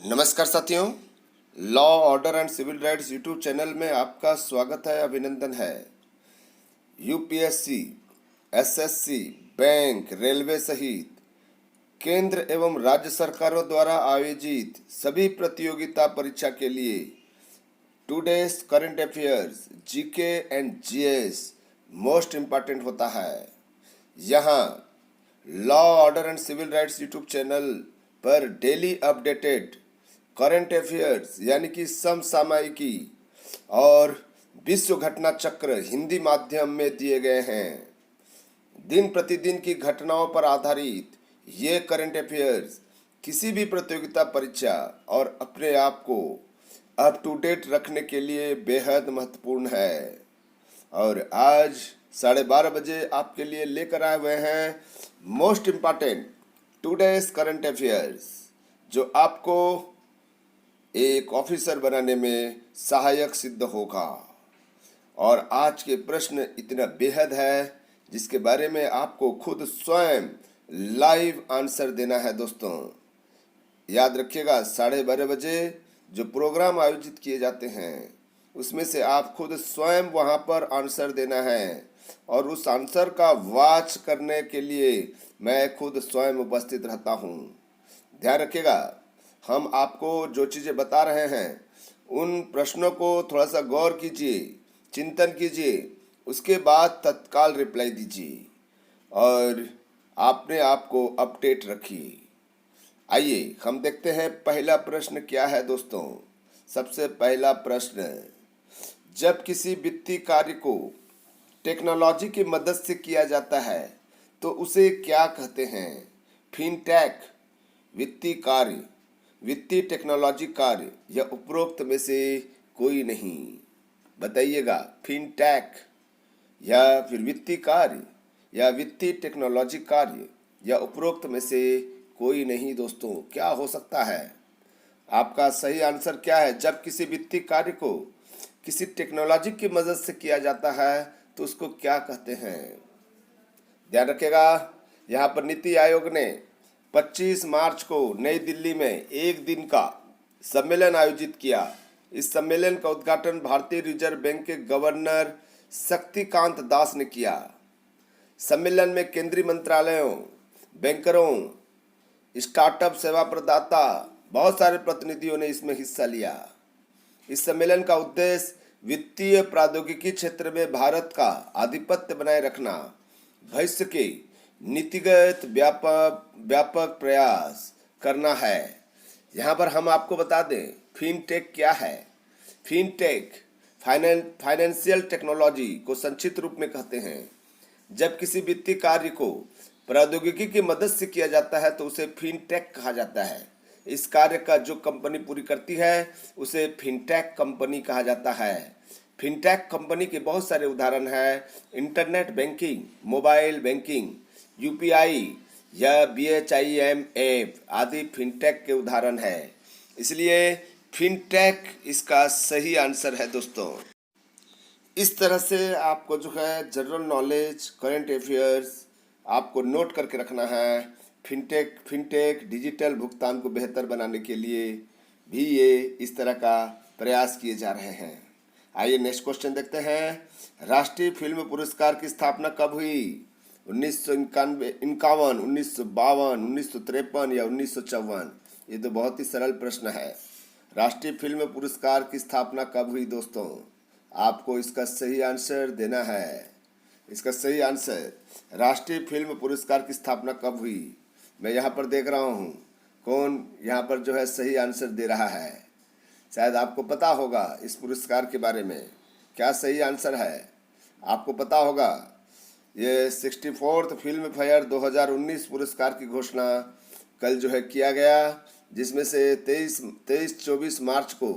नमस्कार साथियों, law order and civil rights YouTube channel में आपका स्वागत है, अभिनंदन है। यूपीएससी, एसएससी, बैंक, रेलवे सहित केंद्र एवं राज्य सरकारों द्वारा आयोजित सभी प्रतियोगिता परीक्षा के लिए today's current affairs, GK and GS most important होता है। यहाँ law order and civil rights YouTube channel पर डेली अपडेटेड करंट अफेयर्स यानी कि समसामयिकी और विश्व घटना चक्र हिंदी माध्यम में दिए गए हैं। दिन प्रतिदिन की घटनाओं पर आधारित ये करंट अफेयर्स किसी भी प्रतियोगिता परीक्षा और अपने आप को अप टू डेट रखने के लिए बेहद महत्वपूर्ण है। और आज 12:30 बजे आपके लिए लेकर आए हुए हैं most important today's current affairs, जो आपको एक ऑफिसर बनाने में सहायक सिद्ध होगा। और आज के प्रश्न इतना बेहद है जिसके बारे में आपको खुद स्वयं लाइव आंसर देना है। दोस्तों याद रखिएगा, 12:30 बजे जो प्रोग्राम आयोजित किए जाते हैं उसमें से आप खुद स्वयं वहां पर आंसर देना है, और उस आंसर का वाच करने के लिए मैं खुद स्वयं उपस्थित रहता हूं। ध्यान रखिएगा, हम आपको जो चीज़ें बता रहे हैं उन प्रश्नों को थोड़ा सा गौर कीजिए, चिंतन कीजिए, उसके बाद तत्काल रिप्लाई दीजिए और अपने आप को अपडेट रखिए। आइए हम देखते हैं पहला प्रश्न क्या है। दोस्तों सबसे पहला प्रश्न, जब किसी वित्तीय कार्य को टेक्नोलॉजी की मदद से किया जाता है तो उसे क्या कहते हैं? फिनटेक, वित्तीय कार्य, वित्तीय टेक्नोलॉजी कार्य या उपरोक्त में से कोई नहीं। बताइएगा, फिनटेक या फिर वित्तीय कार्य या वित्तीय टेक्नोलॉजी कार्य या उपरोक्त में से कोई नहीं। दोस्तों क्या हो सकता है? आपका सही आंसर क्या है? जब किसी वित्तीय कार्य को किसी टेक्नोलॉजी की मदद से किया जाता है तो उसको क्या कहते हैं? ध्यान रखिएगा, यहाँ पर नीति आयोग ने 25 मार्च को नई दिल्ली में एक दिन का सम्मेलन आयोजित किया। इस सम्मेलन का उद्घाटन भारतीय रिजर्व बैंक के गवर्नर शक्तिकांत दास ने किया। सम्मेलन में केंद्रीय मंत्रालयों, बैंकरों, स्टार्टअप सेवा प्रदाता, बहुत सारे प्रतिनिधियों ने इसमें हिस्सा लिया। इस सम्मेलन का उद्देश्य वित्तीय प्रौद्योगिकी क्षेत्र में भारत का आधिपत्य बनाए रखना, भविष्य के नीतिगत व्यापक प्रयास करना है। यहाँ पर हम आपको बता दें फिनटेक क्या है। फिनटेक फाइनेंशियल टेक्नोलॉजी को संक्षिप्त रूप में कहते हैं। जब किसी वित्तीय कार्य को प्रौद्योगिकी की मदद से किया जाता है तो उसे फिनटेक कहा जाता है। इस कार्य का जो कंपनी पूरी करती है उसे फिनटेक कंपनी कहा जाता है। फिनटेक कंपनी के बहुत सारे उदाहरण हैं। Internet banking, mobile banking, UPI या BHIM ऐप आदि फिनटेक के उदाहरण हैं। इसलिए फिनटेक इसका सही आंसर है। दोस्तों इस तरह से आपको जो है जनरल नॉलेज, करंट अफेयर्स आपको नोट करके रखना है। फिनटेक डिजिटल भुगतान को बेहतर बनाने के लिए भी ये इस तरह का प्रयास किए जा रहे हैं। आइए नेक्स्ट क्वेश्चन देखते हैं। राष्ट्रीय फिल्म पुरस्कार की स्थापना कब हुई? 1951, 1952, 1953 या 1954? ये तो बहुत ही सरल प्रश्न है। राष्ट्रीय फिल्म पुरस्कार की स्थापना कब हुई? दोस्तों आपको इसका सही आंसर देना है। इसका सही आंसर, राष्ट्रीय फिल्म पुरस्कार की स्थापना कब हुई? मैं यहाँ पर देख रहा हूँ कौन यहाँ पर जो है सही आंसर दे रहा है। शायद आपको पता होगा इस पुरस्कार के बारे में। क्या सही आंसर है? आपको पता होगा ये 64th फिल्म फेयर 2019 पुरस्कार की घोषणा कल जो है किया गया, जिसमें से 23-24 मार्च को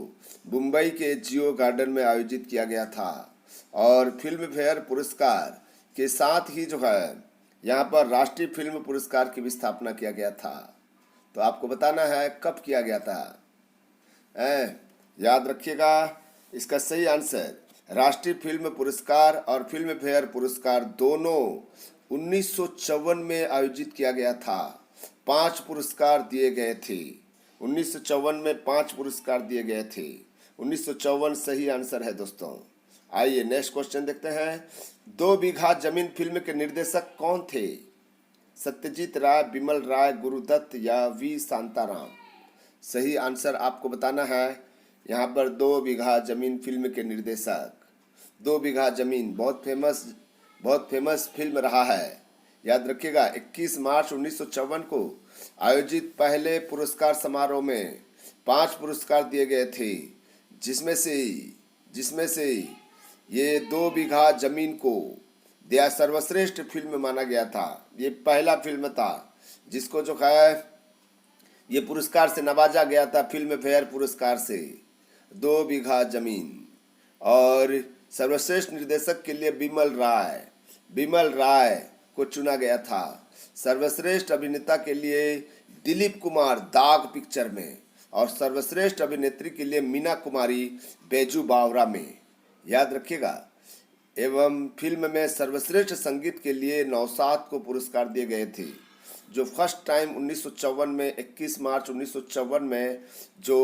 मुंबई के जियो गार्डन में आयोजित किया गया था। और फिल्म फेयर पुरस्कार के साथ ही जो है यहाँ पर राष्ट्रीय फिल्म पुरस्कार की भी स्थापना किया गया था। तो आपको बताना है कब किया गया था। याद रखिएगा, इसका सही आंसर राष्ट्रीय फिल्म पुरस्कार और फिल्म फेयर पुरस्कार दोनों 1954 में आयोजित किया गया था। 5 पुरस्कार दिए गए थे। 1954 में 5 पुरस्कार दिए गए थे। 1954 सही आंसर है दोस्तों। आइए नेक्स्ट क्वेश्चन देखते हैं। 2 बीघा जमीन फिल्म के निर्देशक कौन थे? सत्यजीत राय, बिमल राय, गुरुदत्त या वी शांताराम? सही आंसर आपको बताना है। यहाँ पर 2 बीघा जमीन फिल्म के निर्देशक, 2 बीघा जमीन बहुत फेमस फिल्म रहा है। याद रखिएगा 21 मार्च 1954 को आयोजित पहले पुरस्कार समारोह में 5 पुरस्कार दिए गए थे, जिसमें से ये 2 बीघा जमीन को दिया सर्वश्रेष्ठ फिल्म माना गया था। ये पहला फिल्म था जिसको जो है ये पुरस्कार से नवाजा गया था, फिल्म फेयर पुरस्कार से, 2 बीघा जमीन। और सर्वश्रेष्ठ निर्देशक के लिए बिमल राय को चुना गया था। सर्वश्रेष्ठ अभिनेता के लिए दिलीप कुमार दाग पिक्चर में, और सर्वश्रेष्ठ अभिनेत्री के लिए मीना कुमारी बैजू बावरा में। याद रखिएगा। एवं फिल्म में सर्वश्रेष्ठ संगीत के लिए नौशाद को पुरस्कार दिए गए थे, जो फर्स्ट टाइम 1954 में 21 मार्च 1954 में जो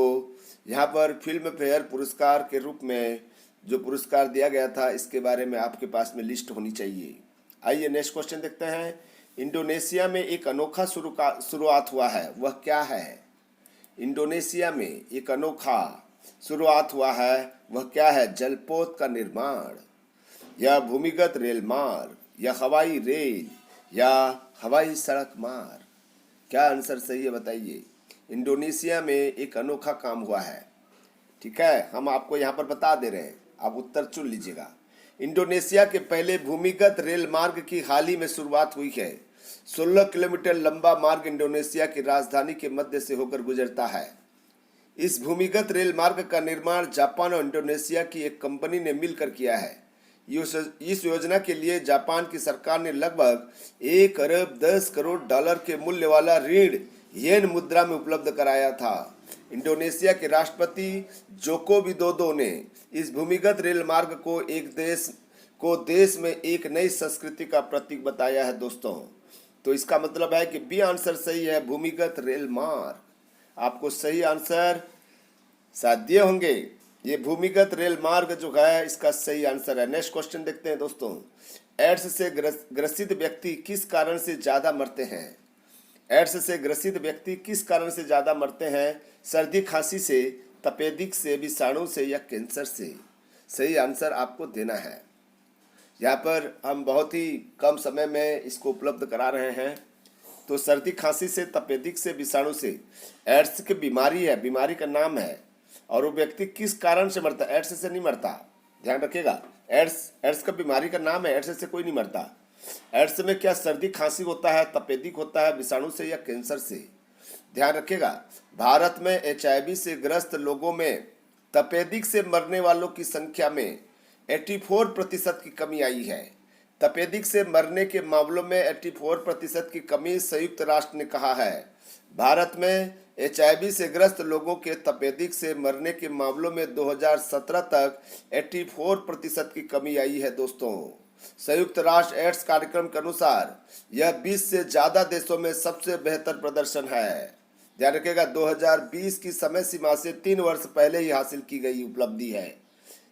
यहाँ पर फिल्म फेयर पुरस्कार के रूप में जो पुरस्कार दिया गया था, इसके बारे में आपके पास में लिस्ट होनी चाहिए। आइए नेक्स्ट क्वेश्चन देखते हैं। इंडोनेशिया में एक अनोखा शुरुआत हुआ है, वह क्या है? इंडोनेशिया में एक अनोखा शुरुआत हुआ है, वह क्या है? जलपोत का निर्माण, या भूमिगत रेल मार्ग, या हवाई रेल, या हवाई सड़क मार्ग? क्या आंसर सही है बताइए। इंडोनेशिया में एक अनोखा काम हुआ है। ठीक है, हम आपको यहाँ पर बता दे रहे हैं, आप उत्तर चुन लीजिएगा। इंडोनेशिया के पहले भूमिगत रेल मार्ग की हाल ही में शुरुआत हुई है। 16 किलोमीटर लंबा मार्ग इंडोनेशिया की राजधानी के मध्य से होकर गुजरता है। इस भूमिगत रेल मार्ग का निर्माण जापान और इंडोनेशिया की एक कंपनी ने मिलकर किया है। इस योजना के लिए जापान की सरकार ने लगभग 1 अरब 10 करोड़ डॉलर के मूल्य वाला ऋण येन मुद्रा में उपलब्ध कराया था। इंडोनेशिया के राष्ट्रपति जोको विदोदो ने इस भूमिगत रेल मार्ग को देश में एक नई संस्कृति का प्रतीक बताया है दोस्तों। तो इसका मतलब है कि बी आंसर सही है, भूमिगत रेल मार्ग। आपको सही आंसर शायद दिए होंगे। ये भूमिगत रेल मार्ग जो है इसका सही आंसर है। नेक्स्ट क्वेश्चन देखते हैं दोस्तों। एड्स से ग्रसित व्यक्ति किस कारण से ज्यादा मरते हैं? एड्स से ग्रसित व्यक्ति किस कारण से ज्यादा मरते हैं? सर्दी खांसी से, तपेदिक से, विषाणु से, या कैंसर से? सही आंसर आपको देना है। यहाँ पर हम बहुत ही कम समय में इसको उपलब्ध करा रहे हैं। तो सर्दी खांसी से, तपेदिक से, विषाणु से। एड्स की बीमारी है, बीमारी का नाम है, और वो व्यक्ति किस कारण से मरता है? एड्स से नहीं मरता, ध्यान रखिएगा। एड्स का बीमारी का नाम है, एड्स से कोई नहीं मरता। एड्स में क्या सर्दी खांसी होता है, तपेदिक होता है, विषाणु से या कैंसर से? ध्यान रखिएगा। भारत में HIV से ग्रस्त लोगों में तपेदिक से मरने वालों की संख्या में 84% की कमी आई है। तपेदिक से मरने के मामलों में 84% की कमी संयुक्त राष्ट्र ने कहा है। भारत में HIV से ग्रस्त लोगों के तपेदिक से मरने के मामलों में 2017 तक 84% की कमी आई है दोस्तों। संयुक्त राष्ट्र एड्स कार्यक्रम के अनुसार यह 20 से ज्यादा देशों में सबसे बेहतर प्रदर्शन है। ध्यान रखिएगा, 2020 की समय सीमा से 3 वर्ष पहले ही हासिल की गई उपलब्धि है।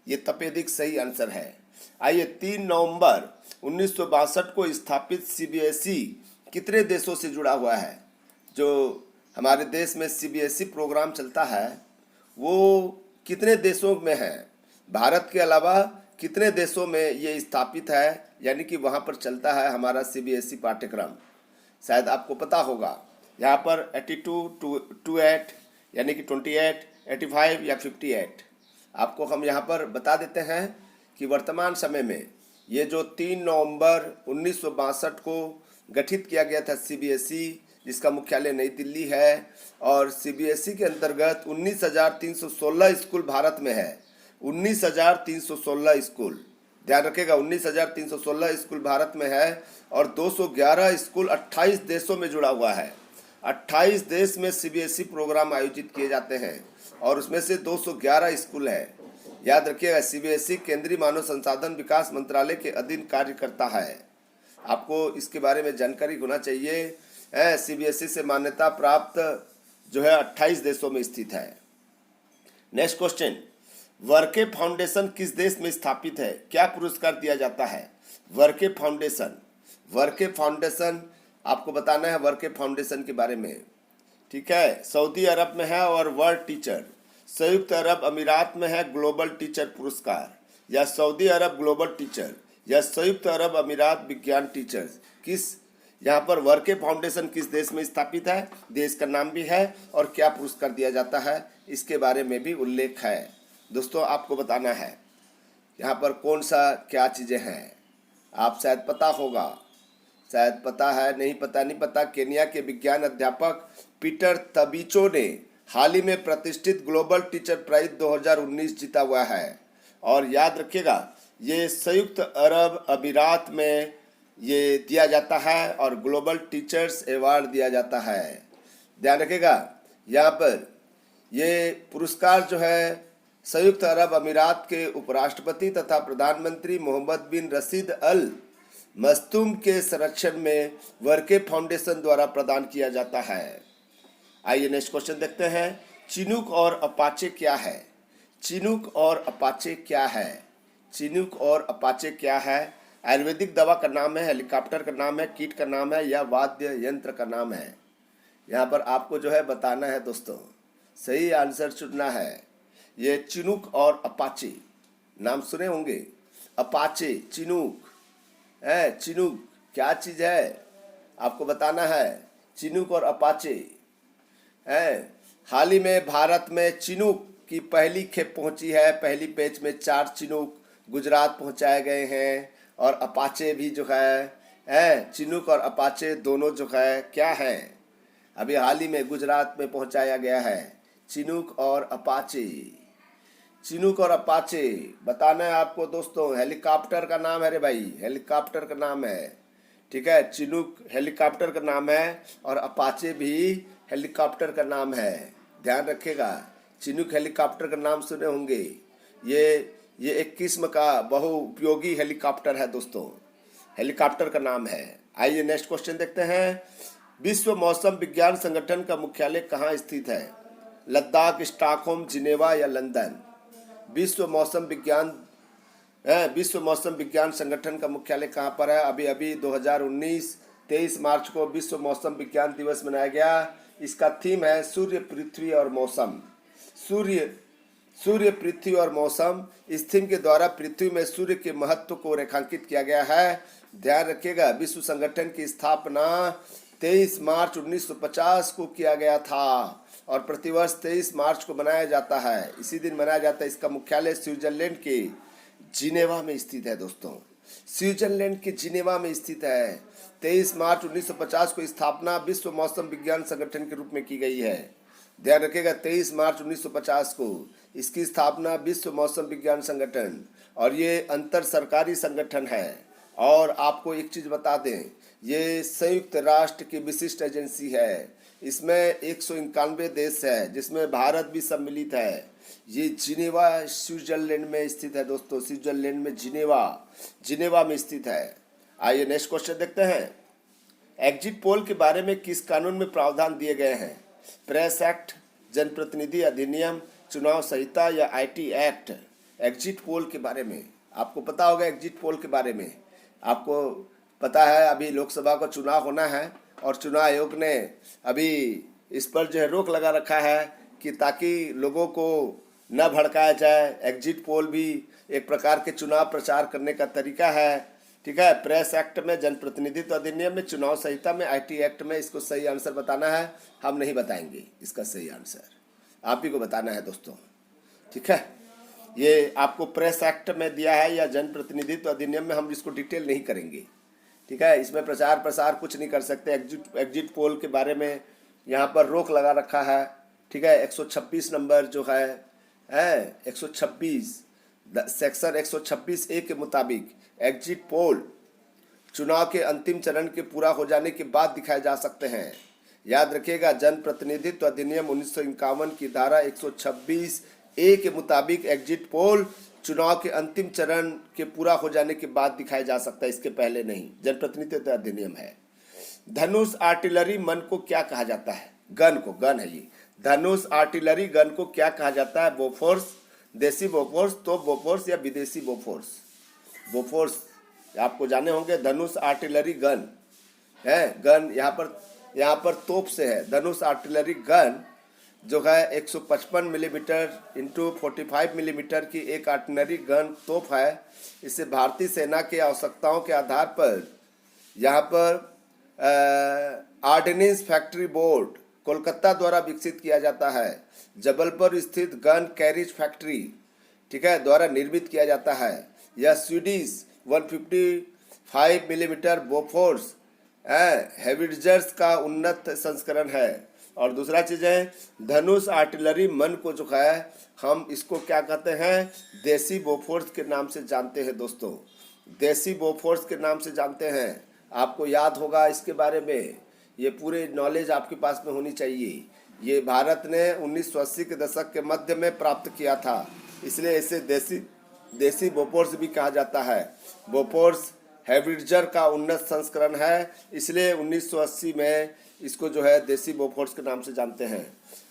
ये तपेदिक सही आंसर है। आइए 3 नवंबर 1962 को स्थापित CBSE कितने देशों से जुड़ा हुआ है? जो हमारे देश में CBSE प्रोग्राम चलता है वो कितने देशों में है? भारत के अलावा कितने देशों में ये स्थापित है, यानी कि वहाँ पर चलता है हमारा CBSE पाठ्यक्रम? शायद आपको पता होगा। यहाँ पर 82, 28 यानी कि 28, 85 या 58 आपको हम यहाँ पर बता देते हैं कि वर्तमान समय में ये जो 3 नवंबर 1962 को गठित किया गया था CBSE, जिसका मुख्यालय नई दिल्ली है, और CBSE के अंतर्गत 19,316 स्कूल भारत में है। 19,316 स्कूल, ध्यान रखिएगा, 19,316 स्कूल भारत में है, और 211 स्कूल 28 देशों में जुड़ा हुआ है। 28 देश में CBSE प्रोग्राम आयोजित किए जाते हैं, और उसमें से 211 स्कूल है। याद रखिएगा, CBSE केंद्रीय मानव संसाधन विकास मंत्रालय के अधीन कार्य करता है। आपको इसके बारे में जानकारी होना चाहिए। CBSE से मान्यता प्राप्त जो है 28 देशों में स्थित है। नेक्स्ट क्वेश्चन, वर्के फाउंडेशन किस देश में स्थापित है? क्या पुरस्कार दिया जाता है? वर्के फाउंडेशन आपको बताना है वर्के फाउंडेशन के बारे में। ठीक है, सऊदी अरब में है और वर्ल्ड टीचर, संयुक्त अरब अमीरात में है ग्लोबल टीचर पुरस्कार, या सऊदी अरब ग्लोबल टीचर, या संयुक्त अरब अमीरात विज्ञान टीचर। किस यहाँ पर वर्के फाउंडेशन किस देश में स्थापित है, देश का नाम भी है और क्या पुरस्कार दिया जाता है इसके बारे में भी उल्लेख है। दोस्तों आपको बताना है यहाँ पर कौन सा क्या चीज़ें हैं, आप शायद पता होगा, शायद पता है, नहीं पता। केन्या के विज्ञान अध्यापक पीटर तबीचो ने हाल ही में प्रतिष्ठित ग्लोबल टीचर प्राइज 2019 जीता हुआ है। और याद रखिएगा ये संयुक्त अरब अमीरात में ये दिया जाता है और ग्लोबल टीचर्स अवार्ड दिया जाता है। ध्यान रखिएगा यहाँ पर ये पुरस्कार जो है संयुक्त अरब अमीरात के उपराष्ट्रपति तथा प्रधानमंत्री मोहम्मद बिन रशीद अल मस्तूम के संरक्षण में वर्के फाउंडेशन द्वारा प्रदान किया जाता है। आइए नेक्स्ट क्वेश्चन देखते हैं, चिनूक और अपाचे क्या है? चिनूक और अपाचे क्या है? चिनूक और अपाचे क्या है? आयुर्वेदिक दवा का नाम है, हेलीकॉप्टर का नाम है, कीट का नाम है, या वाद्य यंत्र का नाम है? यहाँ पर आपको जो है बताना है दोस्तों, सही आंसर चुनना है। ये चिनूक और अपाचे नाम सुने होंगे, अपाचे, चिनूक है। चिनूक क्या चीज़ है आपको बताना है, चिनूक और अपाचे है। हाल ही में भारत में चिनूक की पहली खेप पहुंची है, पहली बैच में 4 चिनूक गुजरात पहुंचाए गए हैं और अपाचे भी जो है चिनूक और अपाचे दोनों जो है क्या है अभी हाल ही में गुजरात में पहुंचाया गया है। चिनूक और अपाचे, चिनूक और अपाचे बताना है आपको दोस्तों। हेलीकॉप्टर का नाम है रे भाई, हेलीकॉप्टर का नाम है। ठीक है, चिनूक हेलीकॉप्टर का नाम है और अपाचे भी हेलीकॉप्टर का नाम है। ध्यान रखिएगा, चिनूक हेलीकॉप्टर का नाम सुने होंगे। ये एक किस्म का बहुउपयोगी हेलीकॉप्टर है दोस्तों, हेलीकॉप्टर का नाम है। आइए नेक्स्ट क्वेश्चन देखते हैं, विश्व मौसम विज्ञान संगठन का मुख्यालय कहाँ स्थित है? लद्दाख, स्टॉकहोम, जिनेवा या लंदन? विश्व मौसम विज्ञान संगठन का मुख्यालय कहाँ पर है? अभी 2019 23 मार्च को विश्व मौसम विज्ञान दिवस मनाया गया। इसका थीम है सूर्य, पृथ्वी और मौसम। सूर्य, पृथ्वी और मौसम। इस थीम के द्वारा पृथ्वी में सूर्य के महत्व को रेखांकित किया गया है। ध्यान रखिएगा, विश्व संगठन की स्थापना 23 मार्च 1950 को किया गया था और प्रतिवर्ष 23 मार्च को मनाया जाता है। इसी दिन मनाया जाता है। इसका मुख्यालय स्विट्जरलैंड के जिनेवा में स्थित है दोस्तों, स्विट्जरलैंड के जिनेवा में स्थित है। 23 मार्च 1950 को स्थापना विश्व मौसम विज्ञान संगठन के रूप में की गई है। ध्यान रखिएगा, 23 मार्च 1950 को इसकी स्थापना विश्व मौसम विज्ञान संगठन, और ये अंतर सरकारी संगठन है। और आपको एक चीज़ बता दें, ये संयुक्त राष्ट्र की विशिष्ट एजेंसी है। इसमें 191 देश है जिसमें भारत भी सम्मिलित है। ये जिनेवा स्विट्जरलैंड में स्थित है दोस्तों, स्विट्जरलैंड में जिनेवा में स्थित है। आइए नेक्स्ट क्वेश्चन देखते हैं, एग्जिट पोल के बारे में किस कानून में प्रावधान दिए गए हैं? प्रेस एक्ट, जनप्रतिनिधि अधिनियम, चुनाव संहिता या आईटी एक्ट? एग्जिट पोल के बारे में आपको पता होगा। एग्जिट पोल के बारे में आपको पता है, अभी लोकसभा का चुनाव होना है और चुनाव आयोग ने अभी इस पर जो है रोक लगा रखा है कि ताकि लोगों को न भड़काया जाए। एग्जिट पोल भी एक प्रकार के चुनाव प्रचार करने का तरीका है। ठीक है, प्रेस एक्ट में, जनप्रतिनिधित्व अधिनियम में, चुनाव संहिता में, आईटी एक्ट में। इसको सही आंसर बताना है, हम नहीं बताएंगे इसका सही आंसर, आप ही को बताना है दोस्तों। ठीक है, ये आपको प्रेस एक्ट में दिया है या जनप्रतिनिधित्व अधिनियम में, हम इसको डिटेल नहीं करेंगे। ठीक है, इसमें प्रचार प्रसार कुछ नहीं कर सकते। एग्जिट पोल के बारे में यहाँ पर रोक लगा रखा है। ठीक है, 126 नंबर जो है 126 सेक्शन 126A के मुताबिक एग्जिट पोल चुनाव के अंतिम चरण के पूरा हो जाने के बाद दिखाए जा सकते हैं। याद रखिएगा, जनप्रतिनिधित्व अधिनियम 1951 की धारा 126A के मुताबिक एग्जिट पोल चुनाव के अंतिम चरण के पूरा हो जाने के बाद दिखाया जा सकता है, इसके पहले नहीं। जनप्रतिनिधित्व अधिनियम है। धनुष आर्टिलरी मन को क्या कहा जाता है? गन को, गन है ये। धनुष आर्टिलरी गन को क्या कहा जाता है? बोफोर्स, देसी बोफोर्स, तो बोफोर्स या विदेशी बोफोर्स? बोफोर्स आपको जाने होंगे। धनुष आर्टिलरी गन है, गन यहाँ पर तोप से है। धनुष आर्टिलरी गन जो है 155 मिलीमीटर इंटू 45 मिलीमीटर की एक आर्टिलरी गन तोप है। इसे भारतीय सेना की आवश्यकताओं के आधार पर यहाँ पर ऑर्डिनेंस फैक्ट्री बोर्ड कोलकाता द्वारा विकसित किया जाता है। जबलपुर स्थित गन कैरिज फैक्ट्री, ठीक है, द्वारा निर्मित किया जाता है। यह स्वीडिश 155 मिलीमीटर बोफोर्स हेविट्जर्स का उन्नत संस्करण है। और दूसरा चीज़ है धनुष आर्टिलरी मन को जो है हम इसको क्या कहते हैं? देसी बोफोर्स के नाम से जानते हैं दोस्तों, देसी बोफोर्स के नाम से जानते हैं। आपको याद होगा इसके बारे में, ये पूरे नॉलेज आपके पास में होनी चाहिए। ये भारत ने 1980 के दशक के मध्य में प्राप्त किया था, इसलिए इसे देसी बोफोर्स भी कहा जाता है। बोफोर्स हेविट्जर का उन्नत संस्करण है, इसलिए 1980 में इसको जो है देसी बोफोर्स के नाम से जानते हैं।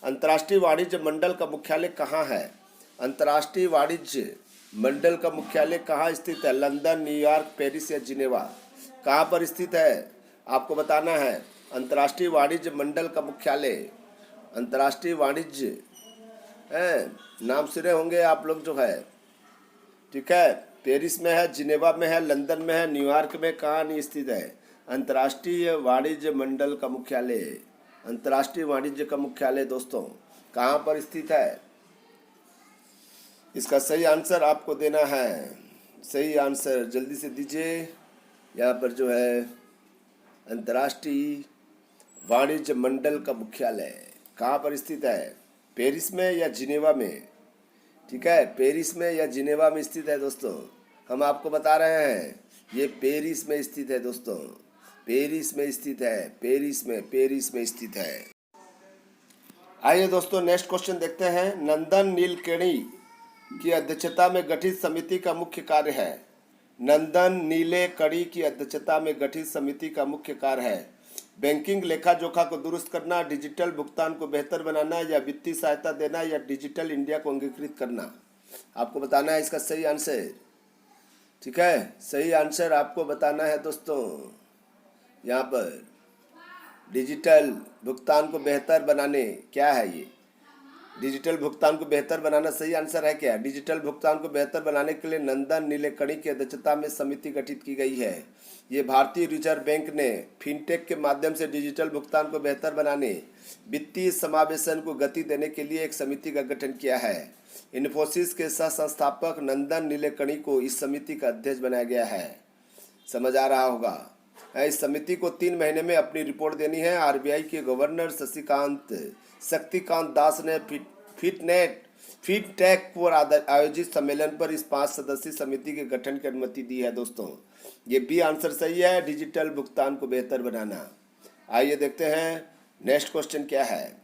अंतर्राष्ट्रीय वाणिज्य मंडल का मुख्यालय कहाँ है? अंतर्राष्ट्रीय वाणिज्य मंडल का मुख्यालय कहाँ स्थित है? लंदन, न्यूयॉर्क, पेरिस या जिनेवा? कहाँ पर स्थित है आपको बताना है। अंतर्राष्ट्रीय वाणिज्य मंडल का मुख्यालय, अंतर्राष्ट्रीय वाणिज्य है, नाम सुने होंगे आप लोग जो है, ठीक है, पेरिस में है, जिनेवा में है, लंदन में है, न्यूयॉर्क में कहाँ नहीं स्थित है? अंतर्राष्ट्रीय वाणिज्य मंडल का मुख्यालय, अंतर्राष्ट्रीय वाणिज्य का मुख्यालय दोस्तों कहाँ पर स्थित है? इसका सही आंसर आपको देना है। सही आंसर जल्दी से दीजिए। यहाँ पर जो है अंतर्राष्ट्रीय वाणिज्य मंडल का मुख्यालय कहाँ पर स्थित है? पेरिस में या जिनेवा में? ठीक है, पेरिस में या जिनेवा में स्थित है दोस्तों। हम आपको बता रहे हैं ये पेरिस में स्थित है दोस्तों, पेरिस में स्थित है, पेरिस में स्थित है। आइए दोस्तों नेक्स्ट क्वेश्चन देखते हैं। नंदन नीलकेणी की अध्यक्षता में गठित समिति का मुख्य कार्य है। नंदन नीलेकणी की अध्यक्षता में गठित समिति का मुख्य कार्य है बैंकिंग लेखा जोखा को दुरुस्त करना, डिजिटल भुगतान को बेहतर बनाना, या वित्तीय सहायता देना, या डिजिटल इंडिया को अंगीकृत करना। आपको बताना है इसका सही आंसर, ठीक है, सही आंसर आपको बताना है दोस्तों। यहाँ पर डिजिटल भुगतान को बेहतर बनाने, क्या है ये? डिजिटल भुगतान को बेहतर बनाना सही आंसर है क्या? डिजिटल भुगतान को बेहतर बनाने के लिए नंदन नीलेकणी की अध्यक्षता में समिति गठित की गई है। ये भारतीय रिजर्व बैंक ने फिनटेक के माध्यम से डिजिटल भुगतान को बेहतर बनाने, वित्तीय समावेशन को गति देने के लिए एक समिति का गठन किया है। इन्फोसिस के सह संस्थापक नंदन नीलेकणी को इस समिति का अध्यक्ष बनाया गया है। समझ आ रहा होगा। इस समिति को 3 महीने में अपनी रिपोर्ट देनी है। आरबीआई के गवर्नर शक्तिकांत दास ने फिनटेक पर आयोजित सम्मेलन पर इस 5 सदस्यीय समिति के गठन की अनुमति दी है दोस्तों। ये बी आंसर सही है, डिजिटल भुगतान को बेहतर बनाना। आइए देखते हैं नेक्स्ट क्वेश्चन क्या है।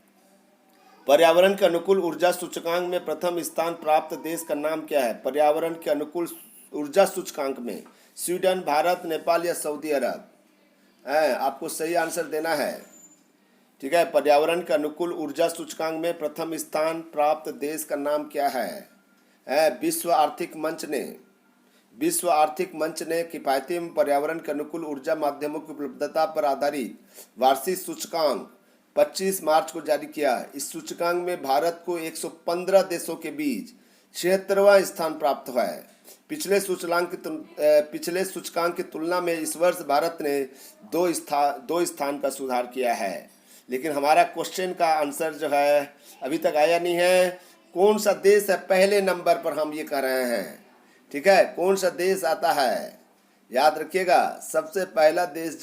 पर्यावरण के अनुकूल ऊर्जा सूचकांक में प्रथम स्थान प्राप्त देश का नाम क्या है? पर्यावरण के अनुकूल ऊर्जा सूचकांक में स्वीडन, भारत, नेपाल या सऊदी अरब? आपको सही आंसर देना है, ठीक है। पर्यावरण के अनुकूल ऊर्जा सूचकांक में प्रथम स्थान प्राप्त देश का नाम क्या है? विश्व आर्थिक मंच ने किफायती एवं पर्यावरण के अनुकूल ऊर्जा माध्यमों की उपलब्धता पर आधारित वार्षिक सूचकांक 25 मार्च को जारी किया। इस सूचकांक में भारत को 115 देशों के बीच 76वां स्थान प्राप्त हुआ है। पिछले सूचकांक की तुलना में इस वर्ष भारत ने दो स्थान का सुधार किया है। लेकिन हमारा क्वेश्चन का आंसर जो है अभी तक आया नहीं है। कौन सा देश है पहले नंबर पर, हम ये कह रहे हैं, ठीक है। कौन सा देश आता है याद रखिएगा। सबसे पहला देश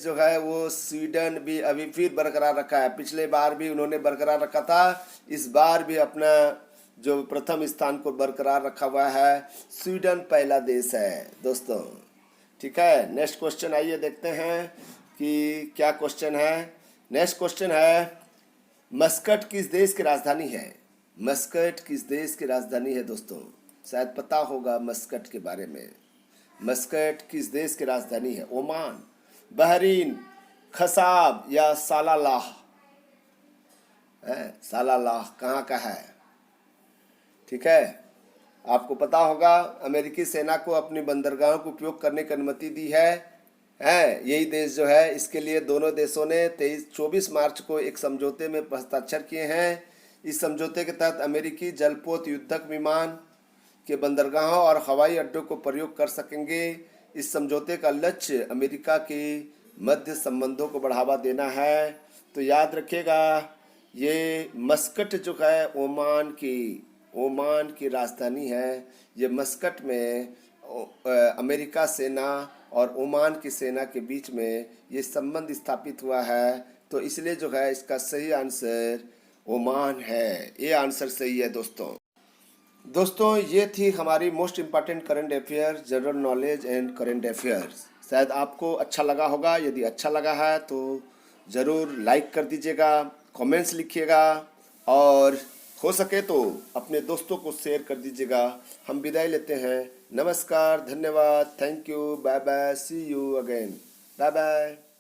जो है वो स्वीडन भी अभी फिर बरकरार रखा है। पिछले बार भी उन्होंने बरकरार रखा था, इस बार भी अपना जो प्रथम स्थान को बरकरार रखा हुआ है। स्वीडन पहला देश है दोस्तों, ठीक है। नेक्स्ट क्वेश्चन आइए देखते हैं कि क्या क्वेश्चन है। नेक्स्ट क्वेश्चन है, मस्कट किस देश की राजधानी है? मस्कट किस देश की राजधानी है दोस्तों? शायद पता होगा मस्कट के बारे में। मस्कट किस देश की राजधानी है? ओमान, बहरीन, खसाब या सालालाह? सालालाह कहाँ का है। ठीक है, आपको पता होगा अमेरिकी सेना को अपनी बंदरगाहों को उपयोग करने की अनुमति दी है यही देश जो है, इसके लिए दोनों देशों ने 24 मार्च को एक समझौते में हस्ताक्षर किए हैं। इस समझौते के तहत अमेरिकी जलपोत युद्धक विमान के बंदरगाहों और हवाई अड्डों को प्रयोग कर सकेंगे। इस समझौते का लक्ष्य अमेरिका के मध्य संबंधों को बढ़ावा देना है। तो याद रखिएगा, ये मस्कट जो है ओमान की राजधानी है। ये मस्कट में अमेरिका सेना और ओमान की सेना के बीच में ये संबंध स्थापित हुआ है। तो इसलिए जो है इसका सही आंसर ओमान है। ये आंसर सही है दोस्तों ये थी हमारी most important current affair, general knowledge and current affairs. शायद आपको अच्छा लगा होगा। यदि अच्छा लगा है तो ज़रूर लाइक कर दीजिएगा, कमेंट्स लिखिएगा और हो सके तो अपने दोस्तों को शेयर कर दीजिएगा। हम विदाई लेते हैं। नमस्कार, धन्यवाद, thank you, bye bye, see you again, bye bye.